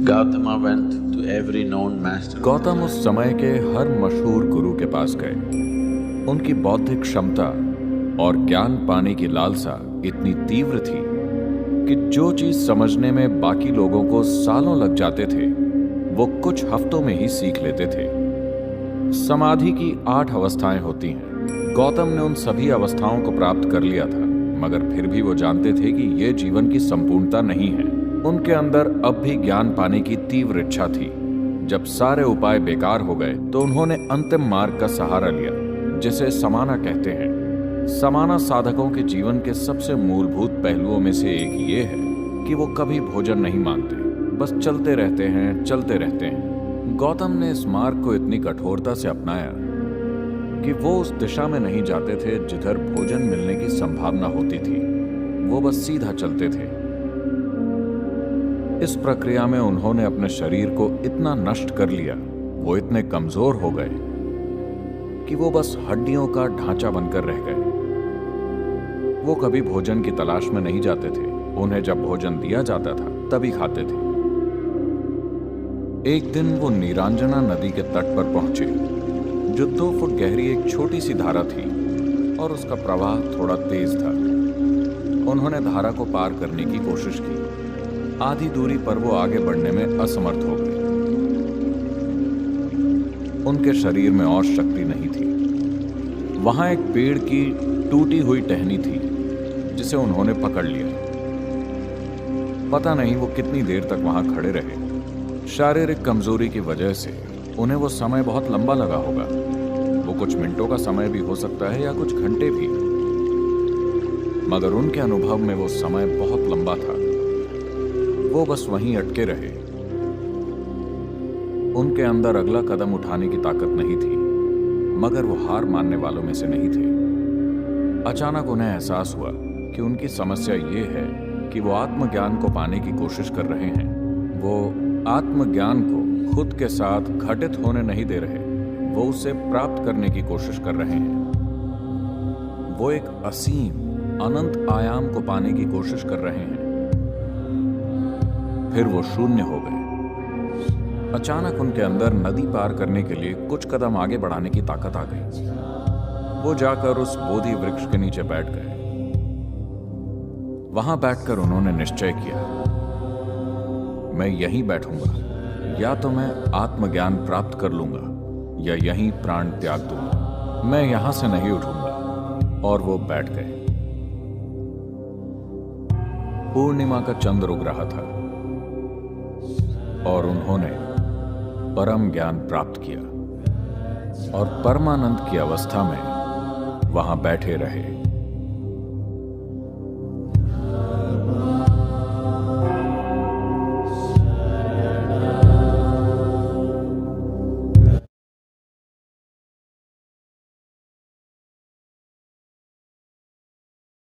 Gautama went to every known master. Gautam उस समय के हर मशहूर गुरु के पास गए। उनकी बौद्धिक क्षमता और ज्ञान पाने की लालसा इतनी तीव्र थी कि जो चीज समझने में बाकी लोगों को सालों लग जाते थे वो कुछ हफ्तों में ही सीख लेते थे। समाधि की 8 अवस्थाएं होती हैं। गौतम ने उन सभी अवस्थाओं को प्राप्त कर लिया था, मगर फिर भी वो जानते थे कि ये जीवन की संपूर्णता नहीं है। उनके अंदर अब भी ज्ञान पाने की तीव्र इच्छा थी। जब सारे उपाय बेकार हो गए तो उन्होंने अंतिम मार्ग का सहारा लिया, जिसे समाना कहते हैं। समाना साधकों के जीवन के सबसे मूलभूत पहलुओं में से एक ये है कि वो कभी भोजन नहीं मांगते, बस चलते रहते हैं, चलते रहते हैं। गौतम ने इस मार्ग को इतनी कठोरता से अपनाया कि वो उस दिशा में नहीं जाते थे जिधर भोजन मिलने की संभावना होती थी। वो बस सीधा चलते थे। इस प्रक्रिया में उन्होंने अपने शरीर को इतना नष्ट कर लिया, वो इतने कमजोर हो गए कि वो बस हड्डियों का ढांचा बनकर रह गए। वो कभी भोजन की तलाश में नहीं जाते थे। उन्हें जब भोजन दिया जाता था तभी खाते थे। एक दिन वो नीरांजना नदी के तट पर पहुंचे, जो 2 फुट गहरी एक छोटी सी धारा थी और उसका प्रवाह थोड़ा तेज था। उन्होंने धारा को पार करने की कोशिश की। आधी दूरी पर वो आगे बढ़ने में असमर्थ हो गए। उनके शरीर में और शक्ति नहीं थी। वहां एक पेड़ की टूटी हुई टहनी थी जिसे उन्होंने पकड़ लिया। पता नहीं वो कितनी देर तक वहां खड़े रहे। शारीरिक कमजोरी की वजह से उन्हें वो समय बहुत लंबा लगा होगा। वो कुछ मिनटों का समय भी हो सकता है या कुछ घंटे भी, मगर उनके अनुभव में वो समय बहुत लंबा था। वो बस वहीं अटके रहे। उनके अंदर अगला कदम उठाने की ताकत नहीं थी, मगर वो हार मानने वालों में से नहीं थे। अचानक उन्हें एहसास हुआ कि उनकी समस्या ये है कि वो आत्मज्ञान को पाने की कोशिश कर रहे हैं। वो आत्मज्ञान को खुद के साथ घटित होने नहीं दे रहे, वो उसे प्राप्त करने की कोशिश कर रहे हैं। वो एक असीम अनंत आयाम को पाने की कोशिश कर रहे हैं। फिर वो शून्य हो गए। अचानक उनके अंदर नदी पार करने के लिए कुछ कदम आगे बढ़ाने की ताकत आ गई। वो जाकर उस बोधि वृक्ष के नीचे बैठ गए। वहां बैठकर उन्होंने निश्चय किया, मैं यहीं बैठूंगा। या तो मैं आत्मज्ञान प्राप्त कर लूंगा या यहीं प्राण त्याग दूंगा। मैं यहां से नहीं उठूंगा। और वो बैठ गए। पूर्णिमा का चंद्र उग रहा था और उन्होंने परम ज्ञान प्राप्त किया और परमानंद की अवस्था में वहां बैठे रहे।